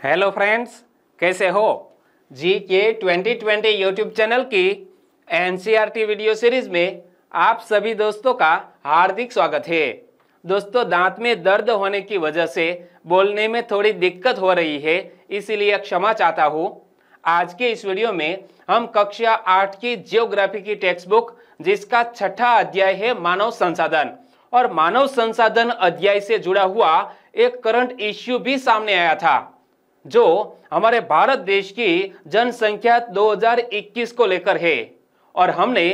Hello friends, कैसे हो। जी के 2020 यूट्यूब चैनल की एनसीईआरटी वीडियो सीरीज में आप सभी दोस्तों का हार्दिक स्वागत है। दोस्तों, दांत में दर्द होने की वजह से बोलने में थोड़ी दिक्कत हो रही है, इसीलिए क्षमा चाहता हूँ। आज के इस वीडियो में हम कक्षा 8 की जियोग्राफी की टेक्स्ट बुक जिसका छठा अध्याय है मानव संसाधन, और मानव संसाधन अध्याय से जुड़ा हुआ एक करंट इश्यू भी सामने आया था जो हमारे भारत देश की जनसंख्या 2021 को लेकर है, और हमने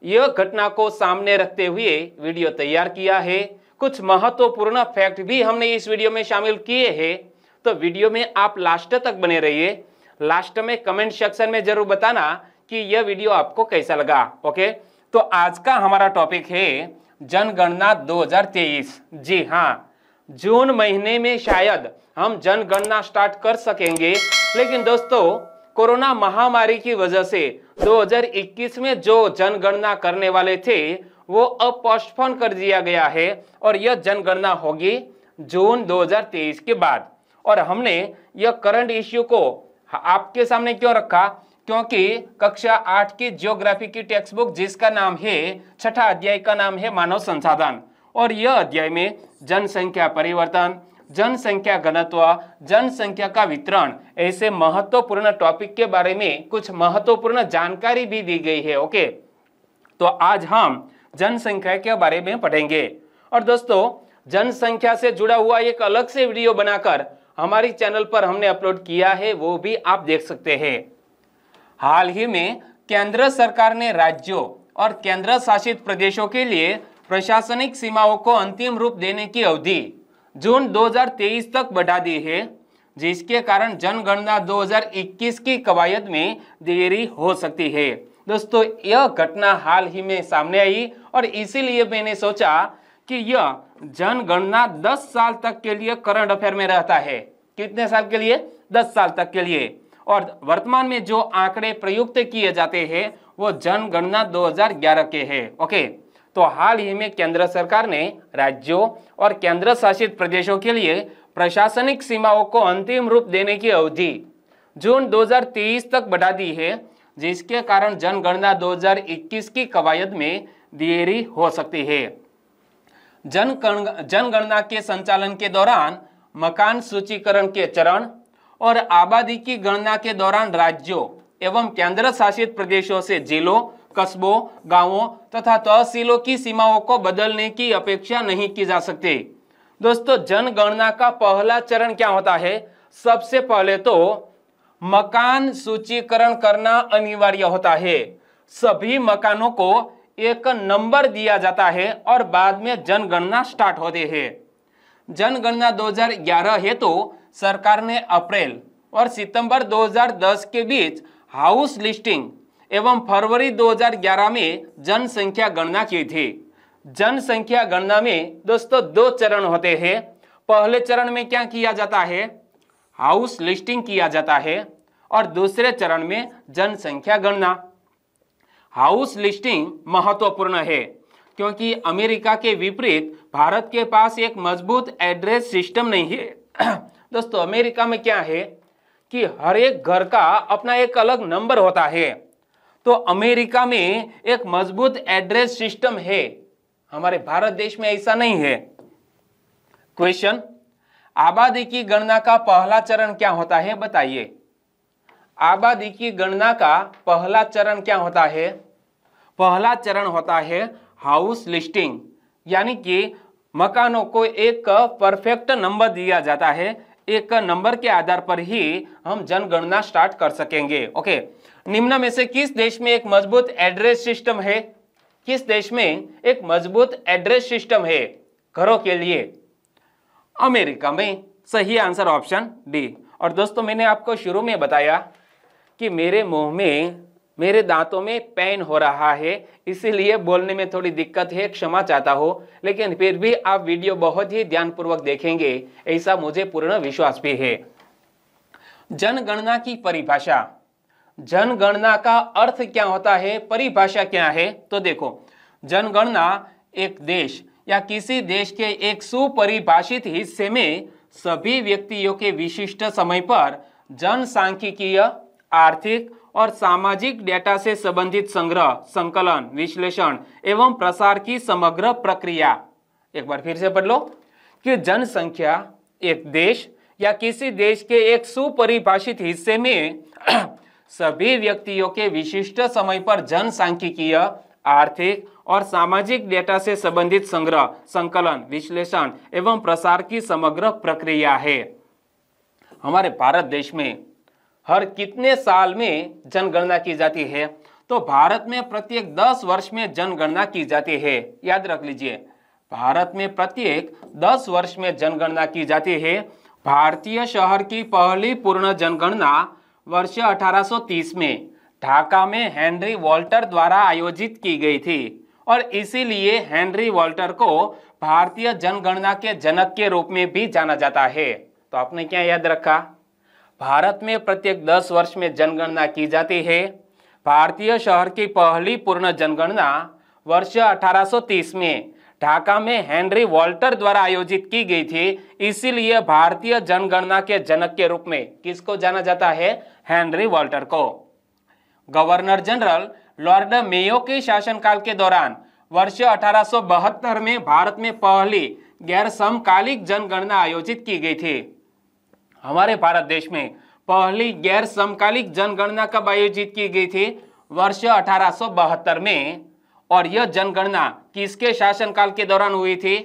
यह घटना को सामने रखते हुए वीडियो तैयार किया है। कुछ महत्वपूर्ण फैक्ट भी हमने इस वीडियो में शामिल किए हैं, तो वीडियो में आप लास्ट तक बने रहिए। लास्ट में कमेंट सेक्शन में जरूर बताना कि यह वीडियो आपको कैसा लगा। ओके, तो आज का हमारा टॉपिक है जनगणना 2023। जी हाँ, जून महीने में शायद हम जनगणना स्टार्ट कर सकेंगे, लेकिन दोस्तों कोरोना महामारी की वजह से 2021 में जो जनगणना करने वाले थे वो अब पोस्टपोन कर दिया गया है, और यह जनगणना होगी जून 2023 के बाद। और हमने यह करंट इश्यू को आपके सामने क्यों रखा, क्योंकि कक्षा 8 की जियोग्राफी की टेक्स्ट बुक जिसका नाम है, छठा अध्याय का नाम है मानव संसाधन, और यह अध्याय में जनसंख्या परिवर्तन, जनसंख्या घनत्व, जनसंख्या का वितरण, ऐसे महत्वपूर्ण टॉपिक के बारे में कुछ महत्वपूर्ण जानकारी भी दी गई है। ओके, तो आज हम जनसंख्या के बारे में पढ़ेंगे। और दोस्तों, जनसंख्या से जुड़ा हुआ एक अलग से वीडियो बनाकर हमारी चैनल पर हमने अपलोड किया है, वो भी आप देख सकते हैं। हाल ही में केंद्र सरकार ने राज्यों और केंद्र शासित प्रदेशों के लिए प्रशासनिक सीमाओं को अंतिम रूप देने की अवधि जून 2023 तक बढ़ा दी है, जिसके कारण जनगणना 2021 की कवायद में देरी हो सकती है। दोस्तों, यह घटना हाल ही में सामने आई, और इसीलिए मैंने सोचा कि यह जनगणना 10 साल तक के लिए करंट अफेयर में रहता है। कितने साल के लिए? 10 साल तक के लिए। और वर्तमान में जो आंकड़े प्रयुक्त किए जाते हैं वो जनगणना 2011 के हैं। ओके, तो हाल ही में केंद्र सरकार ने राज्यों और केंद्र शासित प्रदेशों के लिए प्रशासनिक सीमाओं को अंतिम रूप देने की अवधि जून 2023 तक बढ़ा दी है, जिसके कारण जनगणना 2021 की कवायद में देरी हो सकती है। जनगणना के संचालन के दौरान मकान सूचीकरण के चरण और आबादी की गणना के दौरान राज्यों एवं केंद्र शासित प्रदेशों से जिलों, कस्बों, गांवों तथा तहसीलों की सीमाओं को बदलने की अपेक्षा नहीं की जा सकती। दोस्तों, जनगणना का पहला चरण क्या होता है? सबसे पहले तो मकान सूचीकरण करना अनिवार्य होता है। सभी मकानों को एक नंबर दिया जाता है और बाद में जनगणना स्टार्ट होती है। जनगणना 2011 है तो सरकार ने अप्रैल और सितंबर 2010 के बीच हाउस लिस्टिंग एवं फरवरी 2011 में जनसंख्या गणना की थी। जनसंख्या गणना में दोस्तों 2 चरण होते हैं। पहले चरण में क्या किया जाता है? हाउस लिस्टिंग किया जाता है, और दूसरे चरण में जनसंख्या गणना। हाउस लिस्टिंग महत्वपूर्ण है क्योंकि अमेरिका के विपरीत भारत के पास एक मजबूत एड्रेस सिस्टम नहीं है। दोस्तों, अमेरिका में क्या है कि हर एक घर का अपना एक अलग नंबर होता है, तो अमेरिका में एक मजबूत एड्रेस सिस्टम है। हमारे भारत देश में ऐसा नहीं है। क्वेश्चन, आबादी की गणना का पहला चरण क्या होता है, बताइए। आबादी की गणना का पहला चरण क्या होता है? पहला चरण होता है हाउस लिस्टिंग, यानी कि मकानों को एक परफेक्ट नंबर दिया जाता है। एक नंबर के आधार पर ही हम जनगणना स्टार्ट कर सकेंगे। ओके, निम्न में से किस देश में एक मजबूत एड्रेस सिस्टम है? किस देश में एक मजबूत एड्रेस सिस्टम है घरों के लिए? अमेरिका में। सही आंसर ऑप्शन डी। और दोस्तों, मैंने आपको शुरू में बताया कि मेरे मुंह में, मेरे दांतों में पेन हो रहा है, इसीलिए बोलने में थोड़ी दिक्कत है, क्षमा चाहता हूं। लेकिन फिर भी आप वीडियो बहुत ही ध्यानपूर्वक देखेंगे, ऐसा मुझे पूर्ण विश्वास भी है। जनगणना की परिभाषा। जनगणना का अर्थ क्या होता है, परिभाषा क्या है? तो देखो, जनगणना एक देश या किसी देश के एक सुपरिभाषित हिस्से में सभी व्यक्तियों के विशिष्ट समय पर जनसांख्यिकीय, आर्थिक और सामाजिक डेटा से संबंधित संग्रह, संकलन, विश्लेषण एवं प्रसार की समग्र प्रक्रिया। एक बार फिर से पढ़ लो कि जनसंख्या एक देश या किसी देश के एक सुपरिभाषित हिस्से में सभी व्यक्तियों के विशिष्ट समय पर जनसांख्यिकीय, आर्थिक और सामाजिक डेटा से संबंधित संग्रह, संकलन, विश्लेषण एवं प्रसार की समग्र प्रक्रिया है। हमारे भारत देश में हर कितने साल में जनगणना की जाती है? तो भारत में प्रत्येक 10 वर्ष में जनगणना की जाती है। याद रख लीजिए, भारत में प्रत्येक 10 वर्ष में जनगणना की जाती है। भारतीय शहर की पहली पूर्ण जनगणना वर्ष 1830 में ढाका में हेनरी वॉल्टर द्वारा आयोजित की गई थी और इसीलिए हेनरी वॉल्टर को भारतीय जनगणना के जनक के रूप में भी जाना जाता है। तो आपने क्या याद रखा? भारत में प्रत्येक 10 वर्ष में जनगणना की जाती है। भारतीय शहर की पहली पूर्ण जनगणना वर्ष 1830 में ढाका में हेनरी वॉल्टर द्वारा आयोजित की गई थी, इसीलिए भारतीय जनगणना के जनक के रूप में किसको जाना जाता है? हेनरी वॉल्टर को। गवर्नर जनरल लॉर्ड मेयो के शासनकाल के दौरान वर्ष 1872 में भारत में पहली गैर समकालिक जनगणना आयोजित की गई थी। हमारे भारत देश में पहली गैर समकालिक जनगणना कब आयोजित की गई थी? वर्ष 1872 में। और यह जनगणना किसके शासनकाल के दौरान हुई थी?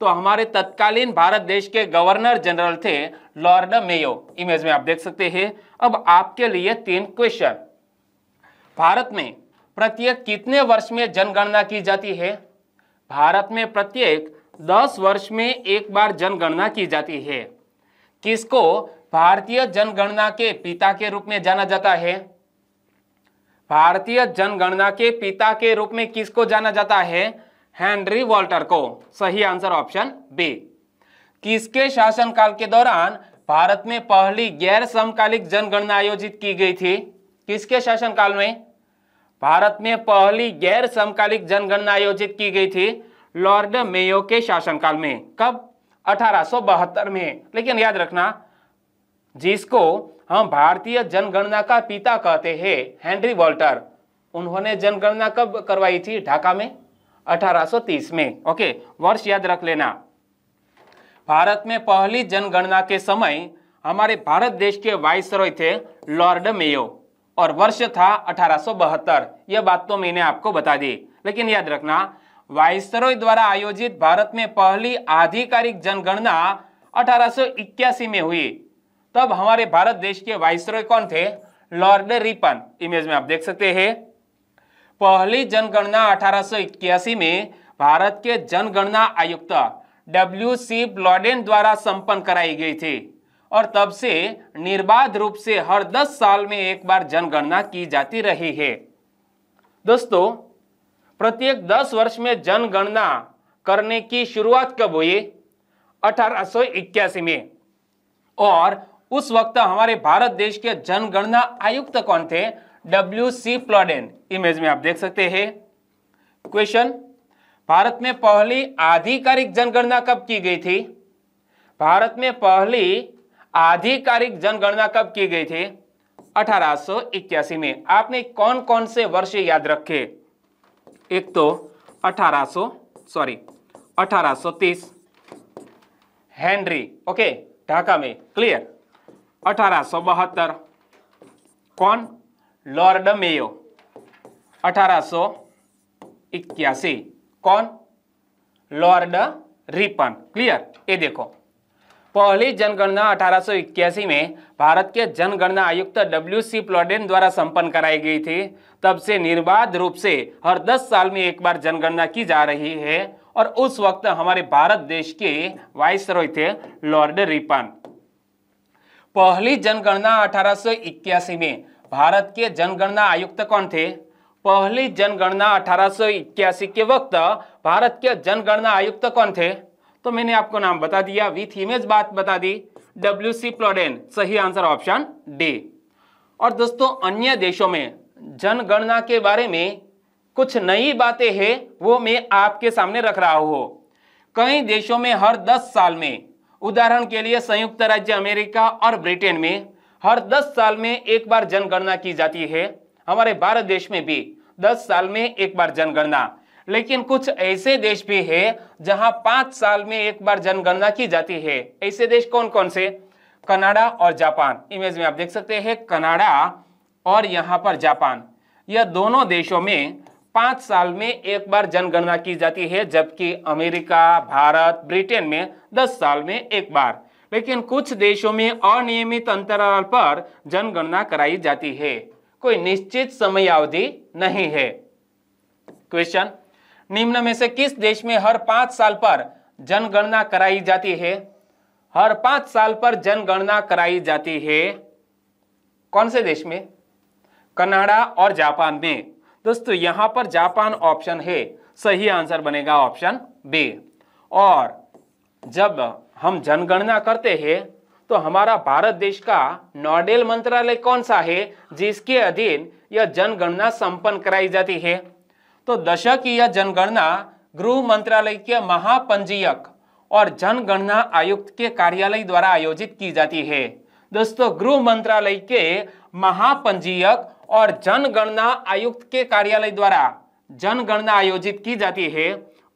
तो हमारे तत्कालीन भारत देश के गवर्नर जनरल थे लॉर्ड मेयो। इमेज में आप देख सकते हैं। अब आपके लिए 3 क्वेश्चन। भारत में प्रत्येक कितने वर्ष में जनगणना की जाती है? भारत में प्रत्येक 10 वर्ष में एक बार जनगणना की जाती है। किसको भारतीय जनगणना के पिता के रूप में जाना जाता है? भारतीय जनगणना के पिता के रूप में किसको जाना जाता है? हेनरी वॉल्टर को। सही आंसर ऑप्शन बी। किसके शासनकाल के दौरान भारत में पहली गैर समकालिक जनगणना आयोजित की गई थी? किसके शासनकाल में भारत में पहली गैर समकालिक जनगणना आयोजित की गई थी? लॉर्ड मेयो के शासनकाल में। कब? 1872 में। लेकिन याद रखना, जिसको हम भारतीय जनगणना का पिता कहते हैं, हेनरी वॉल्टर, उन्होंने जनगणना कब करवाई थी? ढाका में 1830 में। ओके, वर्ष याद रख लेना। भारत में पहली जनगणना के समय हमारे भारत देश के वाइसरॉय थे लॉर्ड मेयो और वर्ष था 1872। यह बात तो मैंने आपको बता दी। लेकिन याद रखना, वाइसरॉय द्वारा आयोजित भारत में पहली आधिकारिक जनगणना 1881 में हुई। तब हमारे भारत देश के वाइसरॉय कौन थे? Lord Ripon. इमेज में आप देख सकते हैं। पहली जनगणना 1881 में भारत के जनगणना आयुक्त WC ब्लॉडेन द्वारा संपन्न कराई गई थी और तब से निर्बाध रूप से हर 10 साल में एक बार जनगणना की जाती रही है। दोस्तों, प्रत्येक 10 वर्ष में जनगणना करने की शुरुआत कब हुई? 1881 में। और उस वक्त हमारे भारत देश के जनगणना आयुक्त कौन थे? WC ब्लॉडेन। इमेज में आप देख सकते हैं। क्वेश्चन, भारत में पहली आधिकारिक जनगणना कब की गई थी? भारत में पहली आधिकारिक जनगणना कब की गई थी? 1881 में। आपने कौन कौन से वर्ष याद रखे? एक तो 1830 हेनरी, ओके, ढाका में, क्लियर। 1872 कौन? Lord Mayo. 1881 कौन? Lord Ripon, clear. ये देखो, पहली जनगणना 1881 में भारत के जनगणना आयुक्त WC ब्लॉडेन द्वारा संपन्न कराई गई थी। तब से निर्बाध रूप से हर 10 साल में एक बार जनगणना की जा रही है और उस वक्त हमारे भारत देश के वाइसरॉय थे लॉर्ड रिपन। पहली जनगणना 1881 में भारत के जनगणना आयुक्त कौन थे? पहली जनगणना 1881 के वक्त भारत के जनगणना आयुक्त कौन थे? तो मैंने आपको नाम बता दिया, विथ इमेज बात बता दी, WC ब्लॉडेन। सही आंसर ऑप्शन डी। और दोस्तों, अन्य देशों में जनगणना के बारे में कुछ नई बातें हैं, वो मैं आपके सामने रख रहा हूं। कई देशों में हर 10 साल में उदाहरण के लिए संयुक्त राज्य अमेरिका और ब्रिटेन में हर 10 साल में एक बार जनगणना की जाती है। हमारे भारत देश में भी 10 साल में एक बार जनगणना। लेकिन कुछ ऐसे देश भी है जहां 5 साल में एक बार जनगणना की जाती है। ऐसे देश कौन कौन से? कनाडा और जापान। इमेज में आप देख सकते हैं कनाडा और यहां पर जापान। यह दोनों देशों में 5 साल में एक बार जनगणना की जाती है, जबकि अमेरिका, भारत, ब्रिटेन में 10 साल में एक बार। लेकिन कुछ देशों में अनियमित अंतराल पर जनगणना कराई जाती है, कोई निश्चित समय अवधि नहीं है। क्वेश्चन, निम्न में से किस देश में हर 5 साल पर जनगणना कराई जाती है? हर 5 साल पर जनगणना कराई जाती है। कौन से देश में? कनाडा और जापान में। दोस्तों यहां पर जापान ऑप्शन है, सही आंसर बनेगा ऑप्शन बी। और जब हम जनगणना करते हैं तो हमारा भारत देश का नोडल मंत्रालय कौन सा है जिसके अधीन यह जनगणना संपन्न कराई जाती है? तो दशकीय जनगणना गृह मंत्रालय के महापंजीयक और जनगणना आयुक्त के कार्यालय द्वारा आयोजित की जाती है। दोस्तों गृह मंत्रालय के महापंजीयक और जनगणना आयुक्त के कार्यालय द्वारा जनगणना आयोजित की जाती है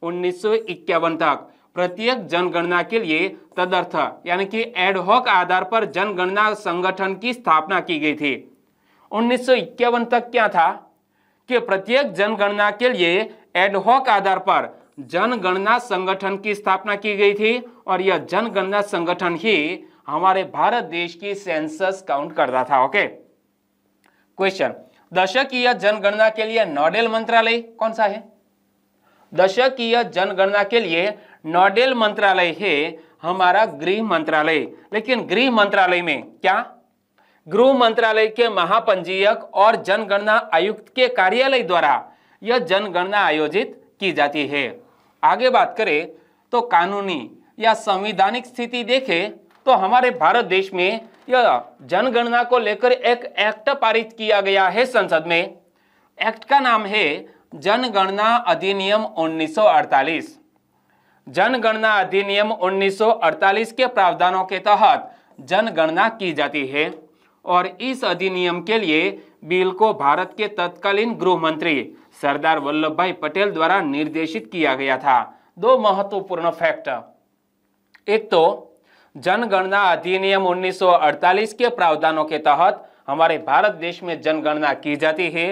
1951 तक। प्रत्येक जनगणना के लिए तदर्थ यानी कि एडहॉक आधार पर जनगणना संगठन की स्थापना की गई थी। 1951 तक क्या था कि प्रत्येक जनगणना के लिए एडहॉक आधार पर जनगणना संगठन की स्थापना की गई थी और यह जनगणना संगठन ही हमारे भारत देश की सेंसस काउंट करता था। ओके। क्वेश्चन, दशकीय जनगणना के लिए नोडल मंत्रालय कौन सा है? दशकीय जनगणना के लिए नोडल मंत्रालय है हमारा गृह मंत्रालय। लेकिन गृह मंत्रालय में क्या? गृह मंत्रालय के महापंजीयक और जनगणना आयुक्त के कार्यालय द्वारा यह जनगणना आयोजित की जाती है। आगे बात करें तो कानूनी या संवैधानिक स्थिति देखें तो हमारे भारत देश में यह जनगणना को लेकर एक एक्ट पारित किया गया है संसद में। एक्ट का नाम है जनगणना अधिनियम 1948। जनगणना अधिनियम 1948 के प्रावधानों के तहत जनगणना की जाती है और इस अधिनियम के लिए बिल को भारत के तत्कालीन गृह मंत्री सरदार वल्लभ भाई पटेल द्वारा निर्देशित किया गया था। दो महत्वपूर्ण फैक्ट, एक तो जनगणना अधिनियम 1948 के प्रावधानों के तहत हमारे भारत देश में जनगणना की जाती है।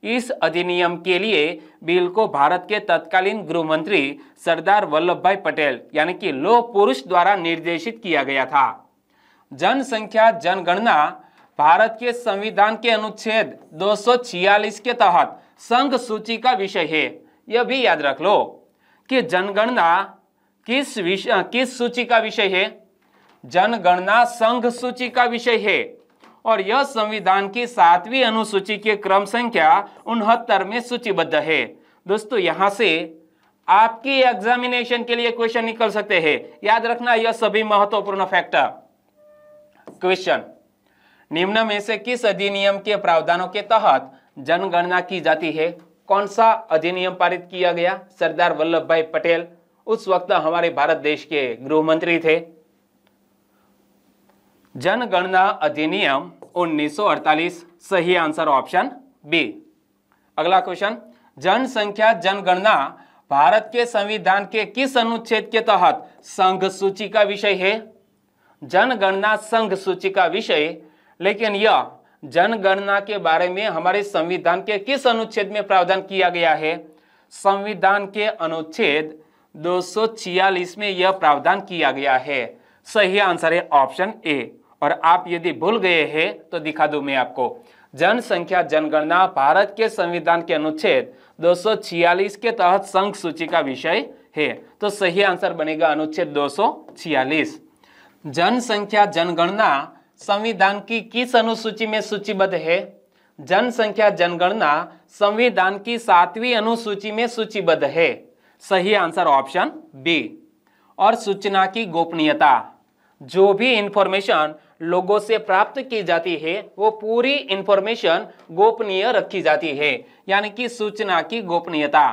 इस अधिनियम के लिए बिल को भारत के तत्कालीन गृह मंत्री सरदार वल्लभ भाई पटेल यानी कि लौह पुरुष द्वारा निर्देशित किया गया था। जनसंख्या जनगणना भारत के संविधान के अनुच्छेद 246 के तहत संघ सूची का विषय है। यह भी याद रख लो कि जनगणना किस सूची का विषय है? जनगणना संघ सूची का विषय है और यह संविधान की 7वीं अनुसूची के क्रम संख्या 69 में सूचीबद्ध है। दोस्तों यहां से आपकी एग्जामिनेशन के लिए क्वेश्चन निकल सकते हैं, याद रखना यह सभी महत्वपूर्ण फैक्टर। क्वेश्चन, निम्न में से किस अधिनियम के प्रावधानों के तहत जनगणना की जाती है? कौन सा अधिनियम पारित किया गया? सरदार वल्लभ भाई पटेल उस वक्त हमारे भारत देश के गृह मंत्री थे। जनगणना अधिनियम 1948, सही आंसर ऑप्शन बी। अगला क्वेश्चन, जनसंख्या जनगणना भारत के संविधान के किस अनुच्छेद के तहत संघ सूची का विषय है? जनगणना संघ सूची का विषय, लेकिन यह जनगणना के बारे में हमारे संविधान के किस अनुच्छेद में प्रावधान किया गया है? संविधान के अनुच्छेद 246 में यह प्रावधान किया गया है। सही आंसर है ऑप्शन ए। और आप यदि भूल गए हैं तो दिखा दूं मैं आपको। जनसंख्या जनगणना भारत के संविधान के अनुच्छेद 246 के तहत संघ सूची का विषय है, तो सही आंसर बनेगा अनुच्छेद 246। जनसंख्या जनगणना संविधान की किस अनुसूची में सूचीबद्ध है? जनसंख्या जनगणना संविधान की 7वीं अनुसूची में सूचीबद्ध है। सही आंसर ऑप्शन बी। और सूचना की गोपनीयता, जो भी इंफॉर्मेशन लोगों से प्राप्त की जाती है वो पूरी इंफॉर्मेशन गोपनीय रखी जाती है, यानी कि सूचना की गोपनीयता।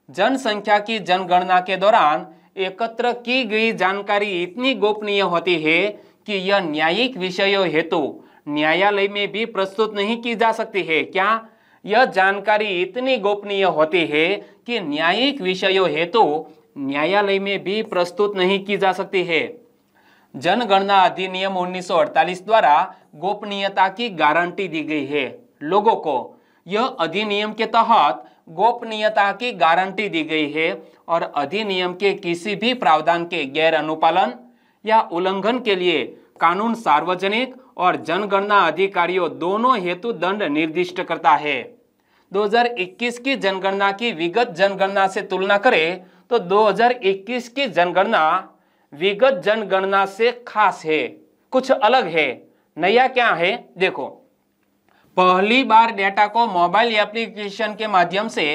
जनसंख्या की जनगणना के दौरान एकत्र की गई जानकारी इतनी गोपनीय होती है कि यह न्यायिक विषयों हेतु न्यायालय में भी प्रस्तुत नहीं की जा सकती है। क्या? यह जानकारी इतनी गोपनीय होती है कि न्यायिक विषयों हेतु न्यायालय में भी प्रस्तुत नहीं की जा सकती है। जनगणना अधिनियम 1948 द्वारा गोपनीयता की गारंटी दी गई है लोगों को। यह अधिनियम के तहत गोपनीयता की गारंटी दी गई है और अधिनियम के किसी भी प्रावधान के गैर अनुपालन या उल्लंघन के लिए कानून सार्वजनिक और जनगणना अधिकारियों दोनों हेतु दंड निर्दिष्ट करता है। 2021 की जनगणना की विगत जनगणना से तुलना करें तो 2021 की जनगणना विगत जनगणना से खास है, कुछ अलग है। नया क्या है? देखो, पहली बार डेटा को मोबाइल एप्लीकेशन के माध्यम से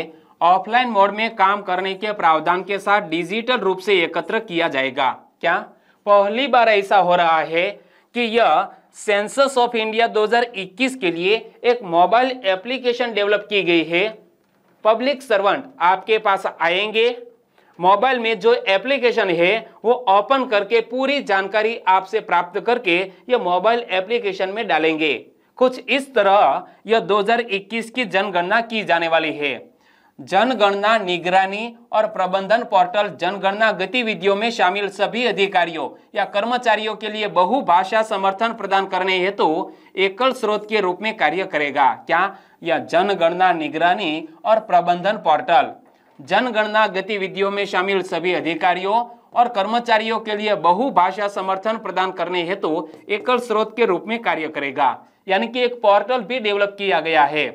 ऑफलाइन मोड में काम करने के प्रावधान के साथ डिजिटल रूप से एकत्र किया जाएगा। क्या? पहली बार ऐसा हो रहा है कि यह सेंसस ऑफ इंडिया 2021 के लिए एक मोबाइल एप्लीकेशन डेवलप की गई है। पब्लिक सर्वेंट आपके पास आएंगे, मोबाइल में जो एप्लीकेशन है वो ओपन करके पूरी जानकारी आपसे प्राप्त करके ये मोबाइल एप्लीकेशन में डालेंगे। कुछ इस तरह यह 2021 की जनगणना की जाने वाली है। जनगणना निगरानी और प्रबंधन पोर्टल जनगणना गतिविधियों में शामिल सभी अधिकारियों या कर्मचारियों के लिए बहुभाषा समर्थन प्रदान करने हेतु एकल स्रोत के रूप में कार्य करेगा। क्या? यह जनगणना निगरानी और प्रबंधन पोर्टल जनगणना गतिविधियों में शामिल सभी अधिकारियों और कर्मचारियों के लिए बहुभाषा समर्थन प्रदान करने हेतु एकल स्रोत के रूप में कार्य करेगा। यानी कि एक पोर्टल भी डेवलप किया गया है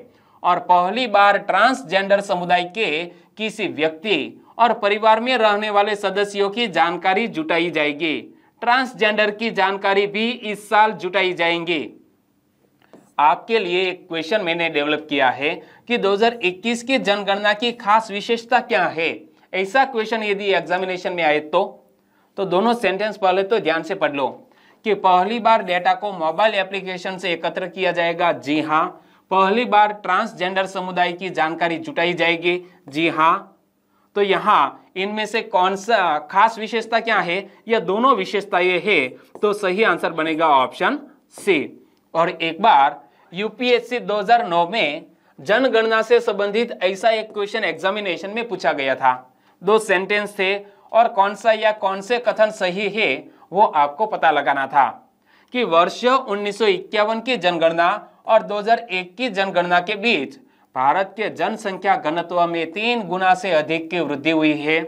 और पहली बार ट्रांसजेंडर समुदाय के किसी व्यक्ति और परिवार में रहने वाले सदस्यों की जानकारी जुटाई जाएगी। ट्रांसजेंडर की जानकारी भी इस साल जुटाई जाएंगी। आपके लिए एक क्वेश्चन मैंने डेवलप किया है कि 2021 की जनगणना की खास विशेषता क्या है। ऐसा क्वेश्चन यदि एग्जामिनेशन में आए तो दोनों सेंटेंस पहले तो ध्यान से पढ़ लो कि पहली बार डेटा को मोबाइल एप्लीकेशन से एकत्र किया जाएगा। जी हाँ। पहली बार ट्रांसजेंडर समुदाय की जानकारी जुटाई जाएगी। जी हाँ। तो यहाँ इनमें से कौन सा खास विशेषता क्या है? यह दोनों विशेषताएं है, तो सही आंसर बनेगा ऑप्शन सी। और एक बार यूपीएससी 2009 में जनगणना से संबंधित ऐसा एक क्वेश्चन एग्जामिनेशन में पूछा गया था। 2 सेंटेंस थे और कौन सा या कौन से कथन सही है वो आपको पता लगाना था कि वर्ष 1951 की जनगणना और 2001 की जनगणना के बीच भारत के जनसंख्या घनत्व में 3 गुना से अधिक की वृद्धि हुई है।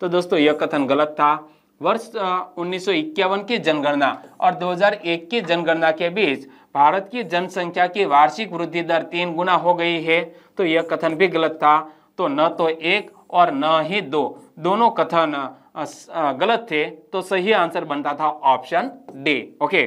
तो दोस्तों यह कथन गलत था। वर्ष 1951 की जनगणना और 2001 की जनगणना के बीच भारत की जनसंख्या की वार्षिक वृद्धि दर 3 गुना हो गई है। तो यह कथन भी गलत था। तो न तो 1 और न ही 2, दोनों कथन गलत थे। तो सही आंसर बनता था ऑप्शन डी। ओके,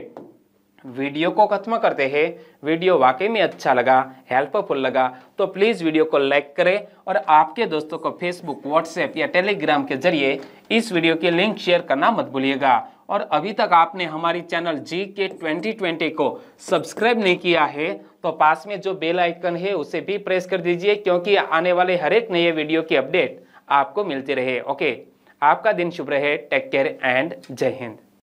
वीडियो को खत्म करते हैं। वीडियो वाकई में अच्छा लगा, हेल्पफुल लगा तो प्लीज़ वीडियो को लाइक करें और आपके दोस्तों को फेसबुक, व्हाट्सएप या टेलीग्राम के जरिए इस वीडियो की लिंक शेयर करना मत भूलिएगा। और अभी तक आपने हमारी चैनल GK 2020 को सब्सक्राइब नहीं किया है तो पास में जो बेल आइकन है उसे भी प्रेस कर दीजिए, क्योंकि आने वाले हर एक नए वीडियो की अपडेट आपको मिलती रहे। ओके, आपका दिन शुभ रहे। टेक केयर एंड जय हिंद।